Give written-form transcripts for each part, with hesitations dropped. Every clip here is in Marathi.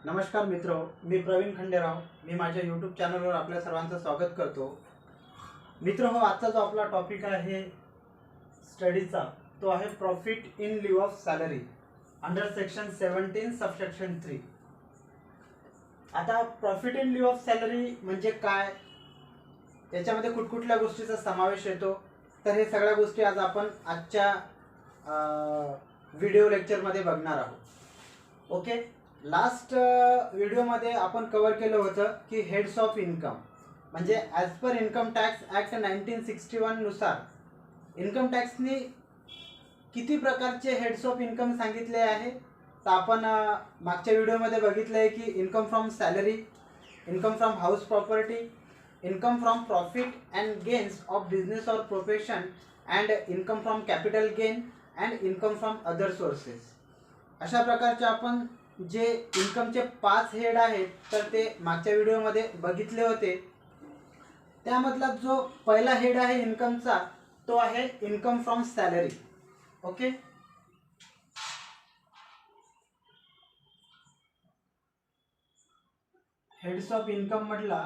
नमस्कार मित्रो, मी प्रवीण खंडेराव. मी माझ्या यूट्यूब चॅनलवर आपल्या सर्वांचं स्वागत करतो. मित्र हो, आजचा जो आपला टॉपिक आहे स्टडीचा तो आहे profit in live of salary under section 17 subsection 3. आता profit in live of salary म्हणजे काय, याच्यामध्ये कुठकुठल्या गोष्टीचा समावेश येतो, तर हे सगळ्या गोष्टी आज आपण आजच्या व्हिडिओ लेक्चरमध्ये बघणार आहोत. ओके, लास्ट व्हिडिओमध्ये आपण कव्हर केलं होतं की हेड्स ऑफ इन्कम म्हणजे as per income tax act 1961 नुसार इन्कम टॅक्सनी किती प्रकारचे हेड्स ऑफ इन्कम सांगितले आहे. तर आपण मागच्या व्हिडिओमध्ये बघितलं आहे की income from salary, income from house property, income from profit and gains of business or profession and income from capital gain and income from other sources. अशा प्रकारचे आपण जे इन्कमचे 5 हेड आहेत तर ते मागच्या व्हिडिओमध्ये बघितले होते. त्यामधला जो पहिला हेड आहे इन्कमचा तो आहे income from salary. Okay, heads of income म्हटला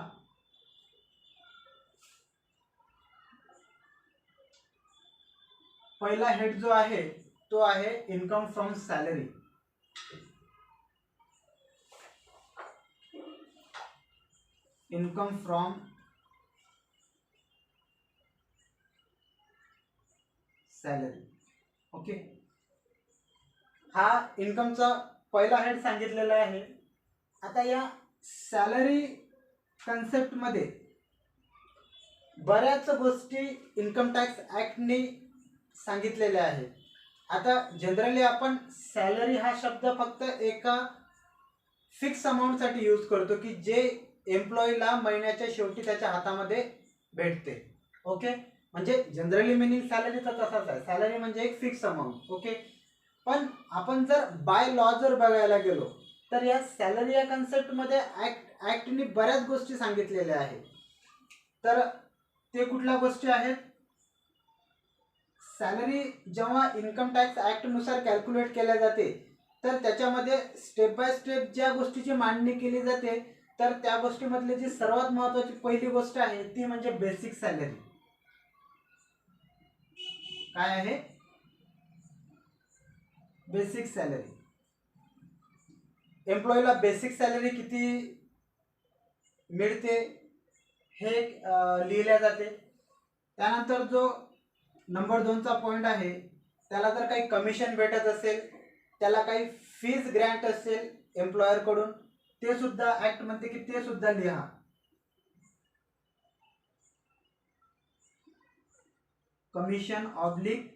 पहिला हेड जो आहे तो आहे income from salary. Income from salary. Okay, हा इन्कमचा पहिला हेड सांगितलेला आहे. आता या सॅलरी कन्सेप्टमध्ये बऱ्याच गोष्टी इन्कम टॅक्स ॲक्टने सांगितलेल्या आहेत. आता जनरली आपण सॅलरी हा शब्द फक्त एका फिक्स अमाऊंटसाठी यूज करतो की जे एम्प्लॉईला महिन्याच्या शेवटी त्याच्या हातामध्ये भेटते. ओके, म्हणजे जनरली मिनिंग सॅलरीचा तसाच आहे. सॅलरी म्हणजे एक फिक्स अमाऊंट. ओके, पण आपण जर बाय लॉ जर बघायला गेलो तर या सॅलरी या कन्सेप्टमध्ये ॲक्टने बऱ्याच गोष्टी सांगितलेल्या आहेत. तर ते कुठल्या गोष्टी आहेत, सॅलरी जेव्हा इन्कम टॅक्स ॲक्टनुसार कॅल्क्युलेट केल्या जाते तर त्याच्यामध्ये स्टेप बाय स्टेप ज्या गोष्टीची मांडणी केली जाते तर त्या गोष्टीमधली जी सर्वात महत्त्वाची पहिली गोष्ट आहे ती म्हणजे बेसिक सॅलरी. काय आहे बेसिक सॅलरी. एम्प्लॉईला बेसिक सॅलरी किती मिळते हे लिहिल्या जाते. त्यानंतर जो नंबर 2चा पॉईंट आहे त्याला जर काही कमिशन भेटत असेल, त्याला काही फीज ग्रँट असेल एम्प्लॉयरकडून, ते सुद्धा ऍक्ट म्हणते की ते सुद्धा लिहा. Commission oblique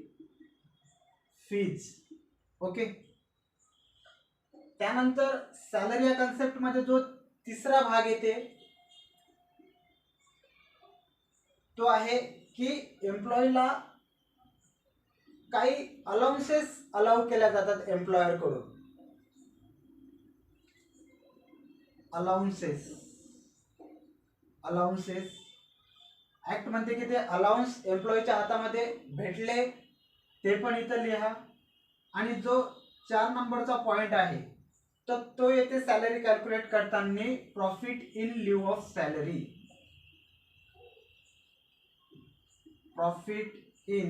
fees. ओके, त्यानंतर सॅलरी या कन्सेप्ट मध्ये जो तिसरा भाग येते तो आहे की एम्प्लॉईला काही अलाउन्सेस अलाउ केल्या जातात एम्प्लॉयर कडून. अलाउन्सेस ऍक्ट म्हणते की ते अलाउन्स एम्प्लॉईच्या हातामध्ये भेटले ते पण इथं लिहा. आणि जो 4 नंबरचा पॉइंट आहे तर तो येते सॅलरी कॅल्क्युलेट करताना profit in live of salary. Profit in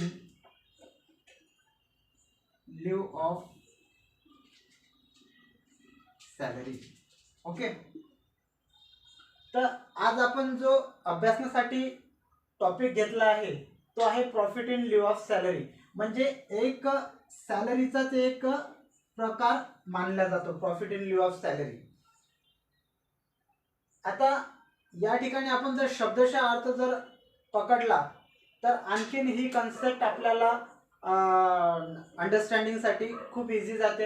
live of salary. Okay, तर आज आपण जो अभ्यासनासाठी टॉपिक घेतला आहे तो आहे profit in live of salary. म्हणजे एक सॅलरीचाच एक प्रकार मानला जातो profit in live of salary. आता या ठिकाणी आपण जर शब्दशः अर्थ जर पकडला तर आणखीन ही कन्सेप्ट आपल्याला अंडरस्टँडिंगसाठी खूप इझी जाते.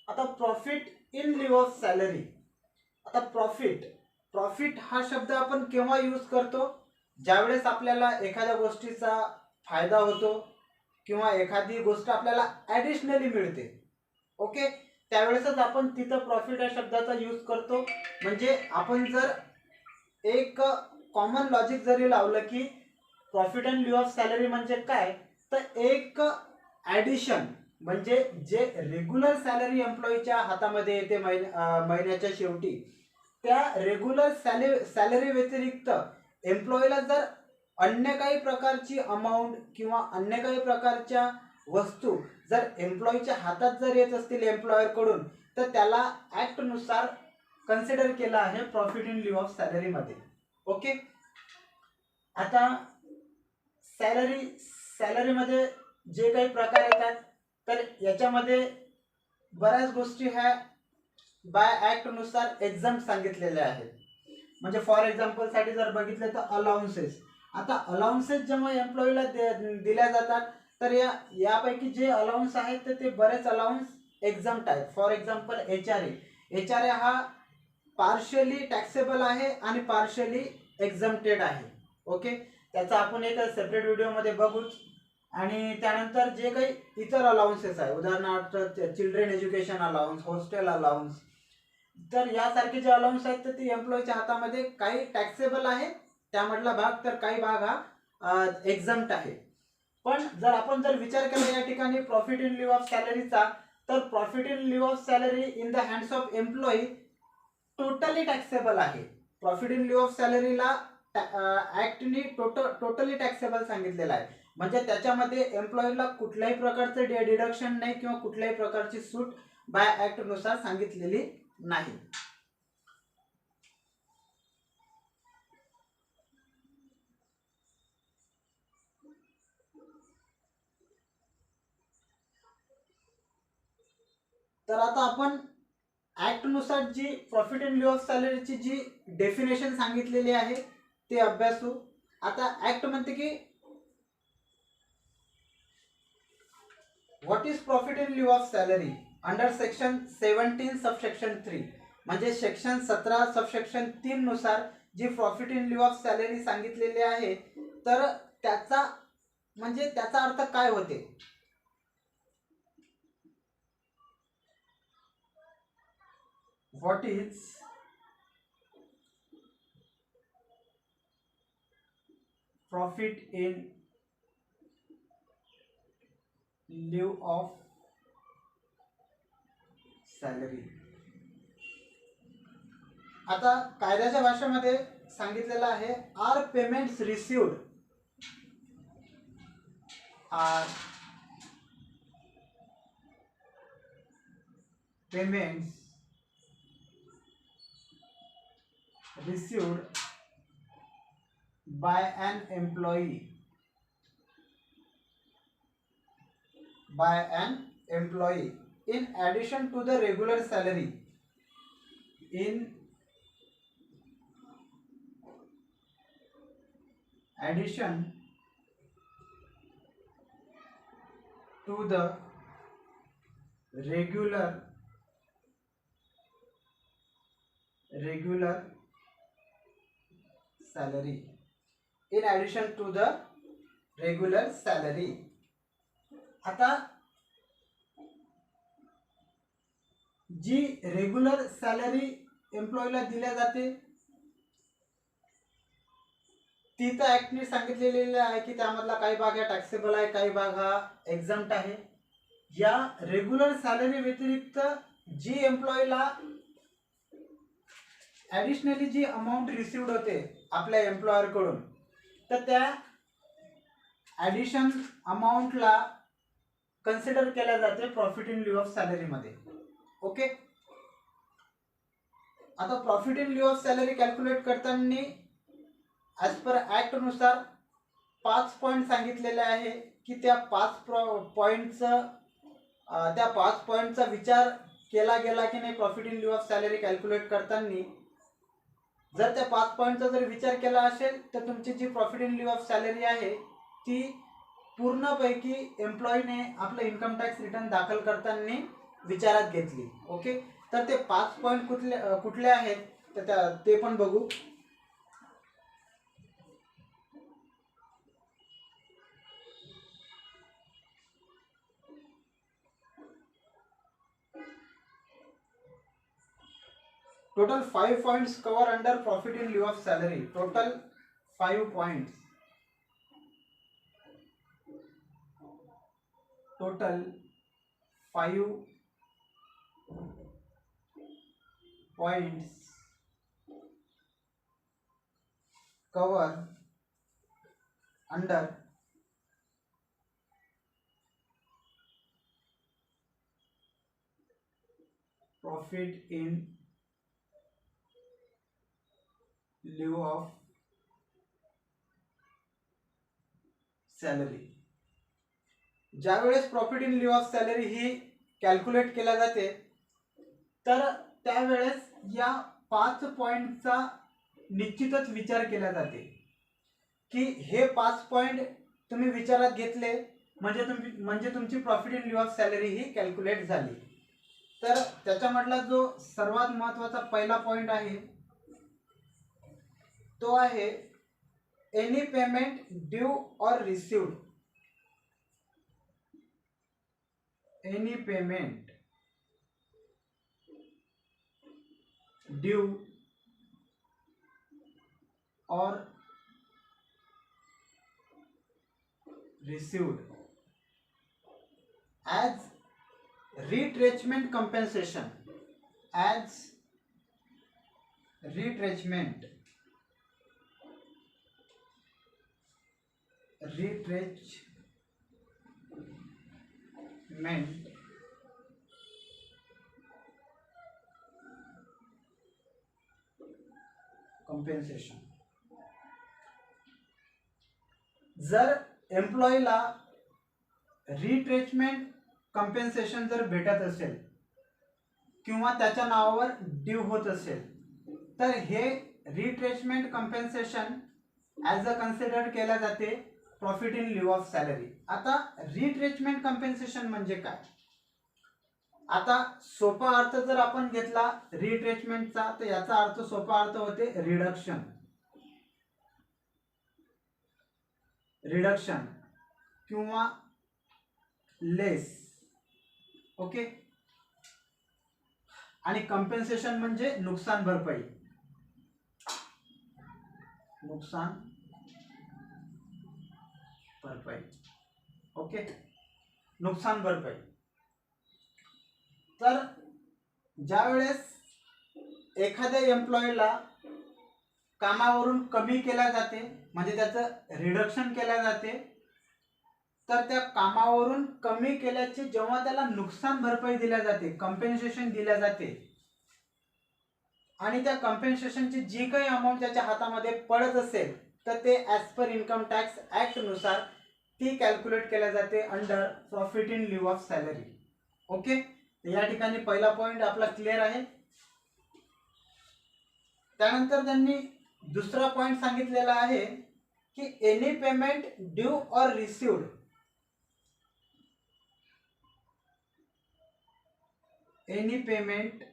आता profit in live of salary. आता प्रॉफिट हा शब्द आपण केव्हा यूज करतो, ज्यावेळेस आपल्याला एखाद्या गोष्टीचा फायदा होतो किंवा एखादी गोष्ट आपल्याला ॲडिशनली मिळते. ओके, त्यावेळेसच आपण तिथं प्रॉफिट या शब्दाचा यूज करतो. म्हणजे आपण जर एक कॉमन लॉजिक जरी लावलं की profit and live of salary म्हणजे काय, तर एक ॲडिशन म्हणजे जे रेग्युलर सॅलरी एम्प्लॉईच्या हातामध्ये येते महिन्याच्या शेवटी, त्या रेग्युलर सॅलरी व्यतिरिक्त एम्प्लॉईला जर अन्य काही प्रकारची अमाऊंट किंवा अन्य काही प्रकारच्या वस्तू जर एम्प्लॉईच्या हातात जर येत असतील एम्प्लॉयर कडून, तर त्याला ऍक्ट नुसार कन्सिडर केला आहे profit in lieu of salary मध्ये. ओके. आता सॅलरीमध्ये जे काही प्रकार येतात, तर याच्यामध्ये बऱ्याच गोष्टी ह्या बाय ऍक्ट नुसार एक्झाम सांगितलेल्या आहेत. म्हणजे फॉर एक्झाम्पल साठी जर बघितलं तर अलाउन्सेस. आता अलाउन्सेस जेव्हा एम्प्लॉईला दिल्या जातात, तर यापैकी जे अलाउन्स आहेत तर ते बरेच अलाउन्स एक्झाम्प्ट आहेत. फॉर एक्झाम्पल एचआरए हा पार्शियली टॅक्सेबल आहे आणि पार्शियली एक्झम्प्टेड आहे. ओके. त्याचा आपण एक सेपरेट व्हिडिओमध्ये बघूच. आणि त्यानंतर जे काही इतर अलाउन्सेस आहे, उदाहरणार्थ children education allowance, hostel allowance, तर यासारखे जे अलाउन्स आहेत तर ते एम्प्लॉईच्या हातामध्ये काही टॅक्सेबल आहे त्यामधला भाग, तर काही भाग हा एक्झम्प्ट आहे. पण जर आपण विचार केला या ठिकाणी प्रॉफिट इन लिeu ऑफ सॅलरीचा, तर profit in lieu of salary in the hands of employee totally taxable आहे. प्रॉफिट इन लिeu ऑफ सॅलरीला ऍक्टनी टोटली टॅक्सेबल सांगितलेलं आहे. म्हणजे त्याच्यामध्ये एम्प्लॉईला कुठल्याही प्रकारचं डिडक्शन नाही किंवा कुठल्याही प्रकारची सूट बाय ऍक्ट नुसार सांगितलेली नाही. तर आता आपण ऍक्ट नुसार जी प्रॉफिट इन लिeu ऑफ सॅलरीची जी डेफिनेशन सांगितलेली आहे ते अभ्यासू. आता ऍक्ट म्हणते की what is profit in lieu of salary under section 17 subsection 3. म्हणजे सेक्शन 17 सबसेक्शन 3 नुसार जी profit in lieu of salary सांगितलेली आहे, तर त्याचा अर्थ काय होते. What is profit in lieu of salary. आता कायद्याच्या भाषेमध्ये सांगितलेलं आहे, are payments received by an employee in addition to the regular salary, in addition to the regular salary, in addition to the regular salary. आता जी रेग्युलर सॅलरी एम्प्लॉईला दिल्या जाते ती तर ऍक्टने सांगितलेली आहे की त्यामधला काही भाग हा टॅक्सेबल आहे, काही भाग हा एक्झम्प्ट आहे. या रेग्युलर सॅलरी व्यतिरिक्त जी एम्प्लॉईला ॲडिशनली जी अमाऊंट रिसिव्ड होते आपल्या एम्प्लॉयर कडून, तर त्या ॲडिशन अमाऊंटला कन्सिडर केल्या जाते profit in lieu of salary मध्ये. ओके. आता profit in lieu of salary calculate करताना ॲज पर ऍक्ट नुसार 5 पॉइंट सांगितलेले आहे की त्या 5 पॉइंटचा विचार केला गेला की नाही profit in lieu of salary calculate करताना. जर त्या 5 पॉइंटचा जर विचार केला असेल तर तुमची जी profit in lieu of salary आहे ती पूर्णपैकी एम्प्लॉईने आपलं इन्कम टॅक्स रिटर्न दाखल करताना विचारात घेतली. ओके. तर ते 5 पॉइंट कुठले आहेत तर ते पण बघू. Total 5 points cover under profit in lieu of salary. Total 5 points. Total 5 points cover under profit in lieu of salary. ज्यावेळेस profit in lieu of salary ही कॅल्क्युलेट केल्या जाते तर त्यावेळेस या 5 पॉइंटचा निश्चितच विचार केला जाते की हे 5 पॉइंट तुम्ही विचारात घेतले म्हणजे तुमची profit in lieu of salary ही कॅल्क्युलेट झाली. तर त्याच्यामधला जो सर्वात महत्त्वाचा पहिला पॉइंट आहे तो आहे एनी पेमेंट ड्यू और रिसीव्ड. एनी पेमेंट ड्यू और received as retrenchment compensation, as retrenchment compensation. जर एम्प्लॉईला रिट्रेचमेंट कंपेन्सेशन जर भेटत असेल किंवा त्याच्या नावावर ड्यू होत असेल तर हे retrenchment compensation as a consider केल्या जाते profit in lieu of salary. आता रिट्रेचमेंट कंपेन्सेशन म्हणजे काय? आता सोपा अर्थ जर आपण घेतला रिट्रेचमेंटचा तर याचा अर्थ सोपा अर्थ होते रिडक्शन किंवा लेस. ओके. आणि कंपेन्सेशन म्हणजे नुकसान भरपाई. ओके. नुकसान भरपाई. तर ज्यावेळेस एखाद्या एम्प्लॉईला कामावरून कमी केल्या जाते म्हणजे त्याचं रिडक्शन केल्या जाते तर त्या कामावरून कमी केल्याची जेव्हा त्याला नुकसान भरपाई दिल्या जाते कंपेन्सेशन दिल्या जाते आणि त्या कंपेन्सेशनची जी काही अमाऊंट त्याच्या हातामध्ये पडत असेल तर ते as per income tax act नुसार ती कॅल्क्युलेट केल्या जाते under profit in lieu of salary. Okay. या ठिकाणी पहिला पॉइंट आपला क्लिअर आहे. त्यानंतर त्यांनी दुसरा पॉइंट सांगितलेला आहे की एनी पेमेंट ड्यू और रिसीव्ड. एनी पेमेंट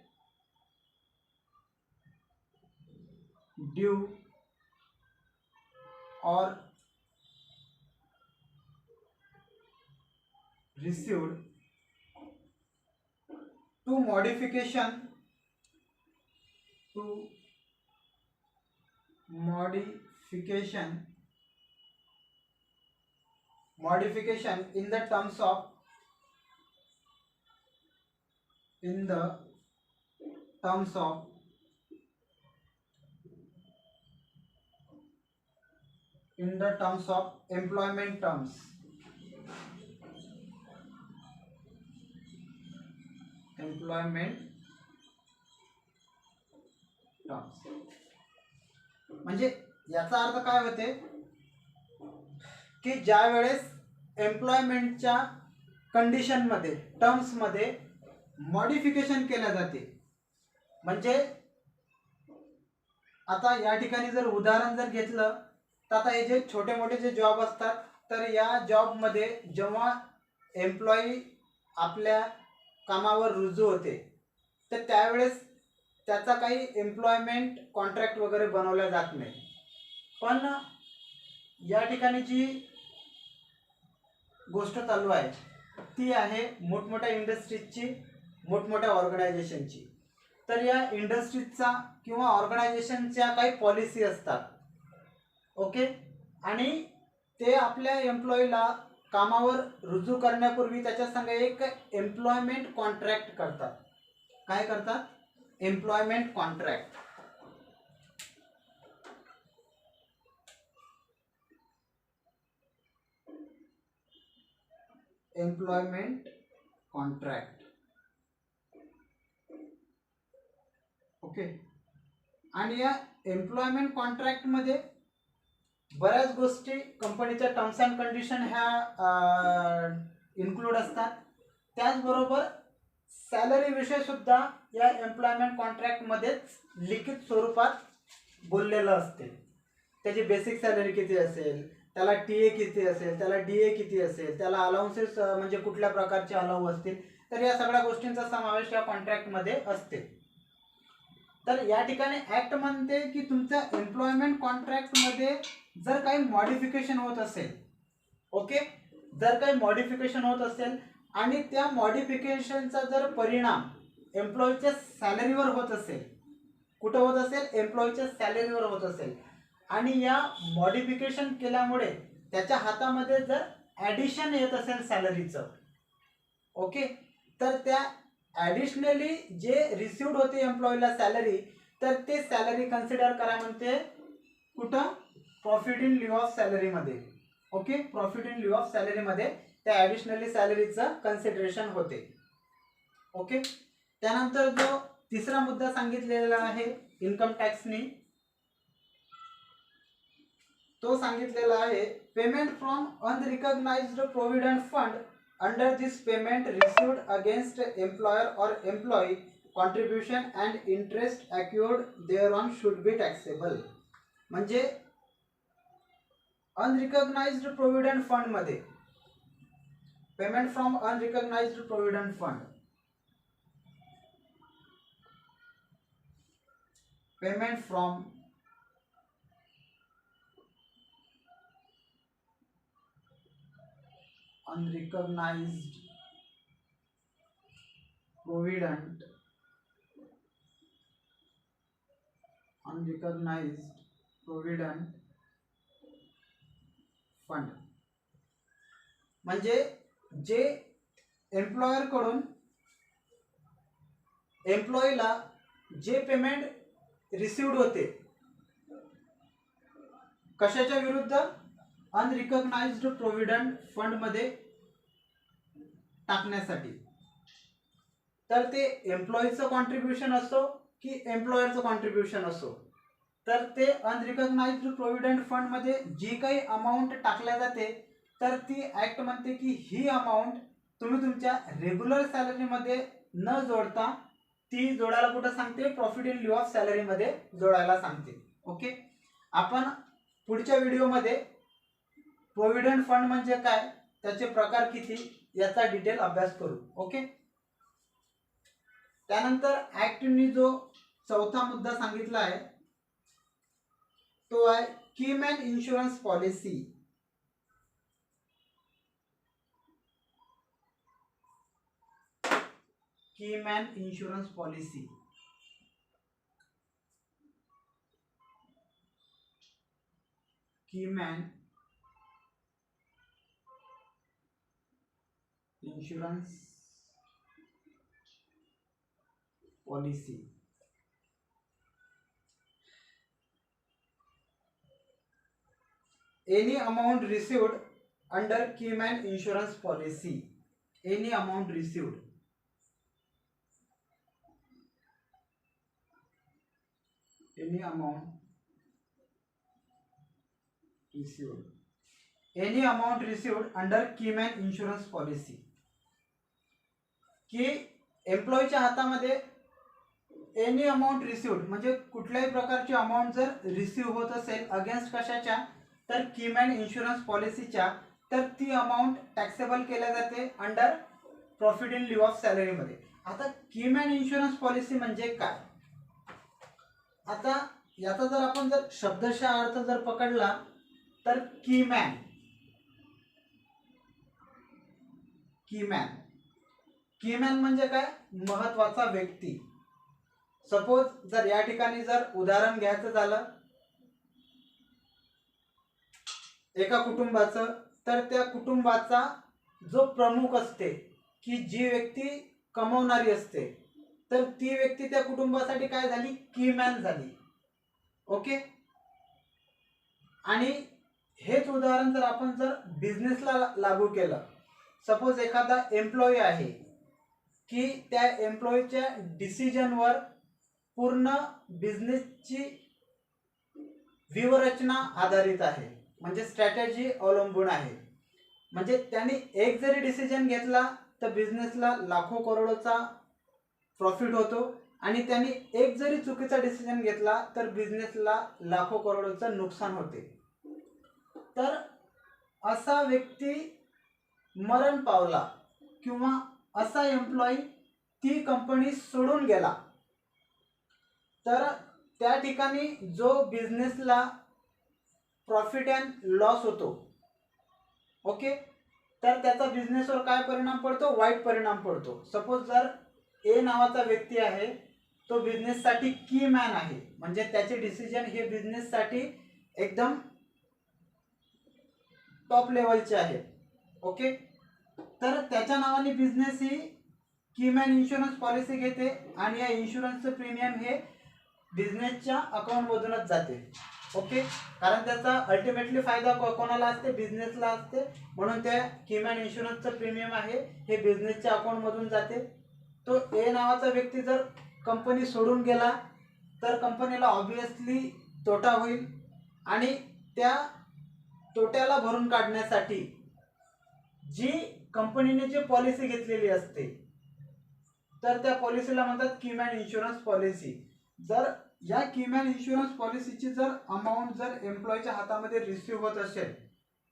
ड्यू और received to modification in the terms of employment terms. म्हणजे याचा अर्थ काय होते की ज्या वेळेस एम्प्लॉयमेंटच्या कंडिशन मध्ये टर्म्स मध्ये मॉडिफिकेशन केल्या जाते म्हणजे आता या ठिकाणी जर उदाहरण जर घेतलं तर आता हे जे छोटे मोठे जे जॉब असतात तर या जॉब मध्ये जेव्हा एम्प्लॉई आपल्या कामावर रुजू होते तर त्यावेळेस त्याचा काही एम्प्लॉयमेंट कॉन्ट्रॅक्ट वगैरे बनवला जात नाही. पण या ठिकाणी जी गोष्ट चालू आहे ती आहे मोठमोठ्या इंडस्ट्रीजची मोठमोठ्या ऑर्गनायझेशनची. तर या इंडस्ट्रीजचा किंवा ऑर्गनायझेशनच्या काही पॉलिसी असतात. ओके. आणि ते आपल्या एम्प्लॉईला कामावर रुजू करण्यापूर्वी त्याच्या संग एक एम्प्लॉयमेंट कॉन्ट्रॅक्ट करतात. काय करतात? Employment contract. Employment contract. Okay. आणि या एम्प्लॉयमेंट कॉन्ट्रॅक्ट मध्ये बऱ्याच गोष्टी कंपनीच्या टर्म्स अँड कंडिशन ह्या इन्क्लूड असतात. त्याचबरोबर सॅलरी विषय सुद्धा या एम्प्लॉयमेंट कॉन्ट्रॅक्ट मध्येच लिखित स्वरूपात बोललेलं असते. त्याची बेसिक सॅलरी किती असेल, त्याला टीए किती असेल, त्याला डीए किती असेल, त्याला अलाउन्सेस म्हणजे कुठल्या प्रकारचे अलाउ असतील, तर या सगळ्या गोष्टींचा समावेश या कॉन्ट्रॅक्टमध्ये असते. तर या ठिकाणी ऍक्ट म्हणते की तुमच्या एम्प्लॉयमेंट कॉन्ट्रॅक्टमध्ये जर काही मॉडिफिकेशन होत असेल, ओके, जर काही मॉडिफिकेशन होत असेल आणि त्या मॉडिफिकेशनचा जर परिणाम एम्प्लॉईच्या सॅलरीवर होत असेल, कुठं होत असेल? एम्प्लॉईच्या सॅलरीवर होत असेल, आणि या मॉडिफिकेशन केल्यामुळे त्याच्या हातामध्ये जर ॲडिशन येत असेल सॅलरीचं, ओके, तर त्या ॲडिशनली जे रिसिव्ड होते एम्प्लॉईला सॅलरी, तर ते सॅलरी कन्सिडर करा म्हणते कुठं? प्रॉफिट इन लिeu ऑफ सॅलरीमध्ये. Okay, profit in lieu of सॅलरीमध्ये त्या ॲडिशनली सॅलरीचं कन्सिडरेशन होते. ओके. त्यानंतर जो तिसरा मुद्दा सांगितलेला आहे इन्कम टॅक्सनी, तो सांगितलेला आहे payment from unrecognised provident fund under this payment received against employer और employee contribution and interest accrued there on should be taxable. म्हणजे अनरिकॉग्नाइज्ड प्रोव्हिडंट फंड मध्ये payment from unrecognised provident fund, payment from unrecognized provident fund म्हणजे जे एम्प्लॉयर कडून एम्प्लॉईला जे पेमेंट रिसिव्ड होते, कशाच्या विरुद्ध? अनरिकॉग्नाइज्ड प्रोव्हिडंट फंड मध्ये टाकण्यासाठी. तर ते एम्प्लॉईचं कॉन्ट्रीब्युशन असो की एम्प्लॉयरचं कॉन्ट्रीब्युशन असो, तर ते अनरिकॉग्नाइज्ड प्रोव्हिडंट फंड मध्ये जी काही अमाऊंट टाकल्या जाते, तर ती ऍक्ट म्हणते की ही अमाऊंट तुम्ही तुमच्या रेग्युलर सॅलरीमध्ये न जोडता ती जोडायला कुठं सांगते? प्रॉफिट इन लिeu ऑफ सॅलरीमध्ये जोडायला सांगते. ओके. आपण पुढच्या व्हिडिओमध्ये प्रोव्हिडंट फंड म्हणजे काय, त्याचे प्रकार किती, याचा डिटेल अभ्यास करू. ओके. त्यानंतर ऍक्टनी जो चौथा मुद्दा सांगितला आहे तो आहे keyman insurance policy. Keyman insurance policy. Keyman insurance policy. Any amount received under keyman insurance policy. Any amount received, any amount received under keyman insurance policy. की एम्प्लॉईच्या हातामध्ये एनी अमाऊंट रिसिव्ड म्हणजे कुठल्याही प्रकारची अमाऊंट जर रिसिव्ह होत असेल अगेन्स्ट कशाच्या, तर कीमॅन इन्शुरन्स पॉलिसीच्या, तर ती अमाऊंट टॅक्सेबल केल्या जाते under profit in lieu of सॅलरीमध्ये. आता कीमॅन इन्शुरन्स पॉलिसी म्हणजे काय? आता याचा जर आपण जर शब्दशः अर्थ जर पकडला तर कीमॅन म्हणजे काय? महत्वाचा व्यक्ती. सपोज जर या ठिकाणी जर उदाहरण घ्यायचं झालं एका कुटुंबाचं, तर त्या कुटुंबाचा जो प्रमुख असते, की जी व्यक्ती कमवणारी असते, तर ती व्यक्ती त्या कुटुंबासाठी काय झाली, कीमॅन झाली. ओके. आणि हेच उदाहरण जर आपण जर बिझनेसला लागू केलं, सपोज एखादा एम्प्लॉई आहे की त्या एम्प्लॉईच्या डिसिजनवर पूर्ण बिझनेसची व्यूहरचना आधारित आहे, म्हणजे स्ट्रॅटेजी अवलंबून आहे. म्हणजे त्यांनी एक जरी डिसिजन घेतला तर बिझनेसला लाखो करोडोचा प्रॉफिट होतो, आणि त्यांनी एक जरी चुकीचा डिसिजन घेतला तर बिझनेसला लाखो करोडोचं नुकसान होते. तर असा व्यक्ती मरण पावला किंवा असा एम्प्लॉई ती कंपनी सोडून गेला, तर त्या ठिकाणी जो बिझनेसला प्रॉफिट अँड लॉस होतो, ओके, तर त्याचा बिझनेसवर काय परिणाम पडतो, वाईट परिणाम पडतो. सपोज जर ए नावाचा व्यक्ती आहे, तो बिझनेससाठी की मॅन आहे, म्हणजे त्याचे डिसिजन हे बिझनेससाठी एकदम टॉप लेवलचे आहेत. ओके. तर त्याच्या नावाने बिझनेस ही कीमॅन इन्शुरन्स पॉलिसी घेते, आणि या इन्शुरन्सचं प्रीमियम हे बिझनेसच्या अकाउंटमधूनच जाते. ओके. कारण त्याचा अल्टिमेटली फायदा कोणाला असते, बिझनेसला असते, म्हणून त्या कीमॅन इन्शुरन्सचं प्रीमियम आहे हे बिझनेसच्या अकाउंटमधून जाते. तो ए नावाचा व्यक्ती जर कंपनी सोडून गेला तर कंपनीला ऑब्विसली तोटा होईल, आणि त्या तोट्याला भरून काढण्यासाठी जी कंपनीने जी पॉलिसी घेतलेली असते, तर त्या पॉलिसीला म्हणतात कीमॅन इन्शुरन्स पॉलिसी. जर या कीमॅन इन्शुरन्स पॉलिसीची जर अमाऊंट जर एम्प्लॉईच्या हातामध्ये रिसिव्ह होत असेल,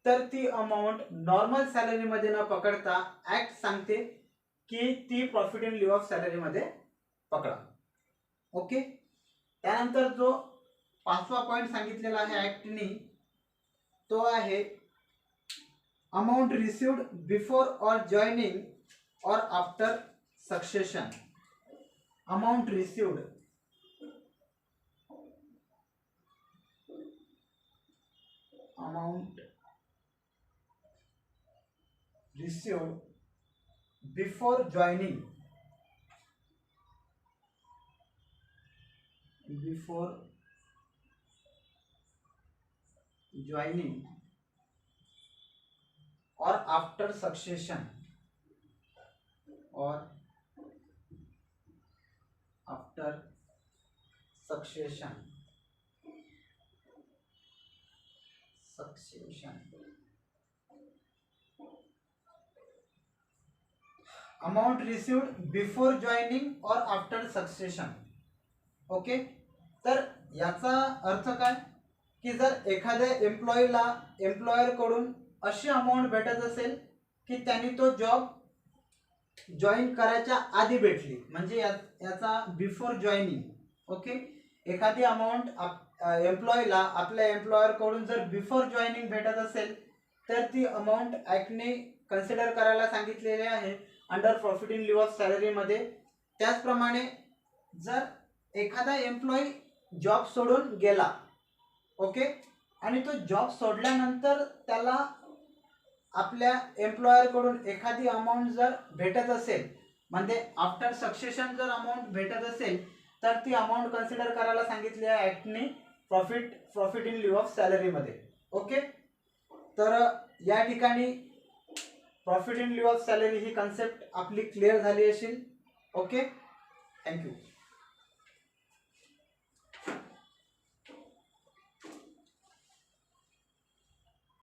तर ती अमाऊंट नॉर्मल सॅलरीमध्ये न पकडता ऍक्ट सांगते की ती प्रॉफिट इन लिeu ऑफ सॅलरीमध्ये पकडा. ओके. त्यानंतर जो 5वा पॉईंट सांगितलेला आहे ऍक्टनी, तो आहे अमाऊंट रिसिव्ड बिफोर और जॉइनिंग और after succession. Amount received before joining or after succession amount received before joining और आफ्टर सक्सेशन. ओके. तर याचा अर्थ काय, की जर एखाद्या एम्प्लॉईला एम्प्लॉयर कडून अशी अमाऊंट भेटत असेल की त्यांनी तो जॉब जॉईन करायच्या आधी भेटली, म्हणजे याचा बिफोर जॉईनिंग. ओके. एखादी अमाऊंट एम्प्लॉईला आपल्या एम्प्लॉयर कडून जर बिफोर जॉईनिंग भेटत असेल, तर ती अमाऊंट ऍक्टने कन्सिडर करायला सांगितलेली आहे under profit in lieu of सॅलरीमध्ये. त्याचप्रमाणे जर एखादा एम्प्लॉई जॉब सोडून गेला, ओके, आणि तो जॉब सोडल्यानंतर त्याला आपल्या एम्प्लॉयर कडून एखादी अमाऊंट जर भेटत असेल, म्हणजे आफ्टर सक्सेशन जर अमाऊंट भेटत असेल, तर ती अमाऊंट कन्सिडर करायला सांगितली आहे ऍक्टने प्रॉफिट इन लिeu ऑफ सॅलरीमध्ये. ओके. तर या ठिकाणी profit in lieu of salary ही कन्सेप्ट आपली क्लिअर झाली असेल. ओके. थँक्यू.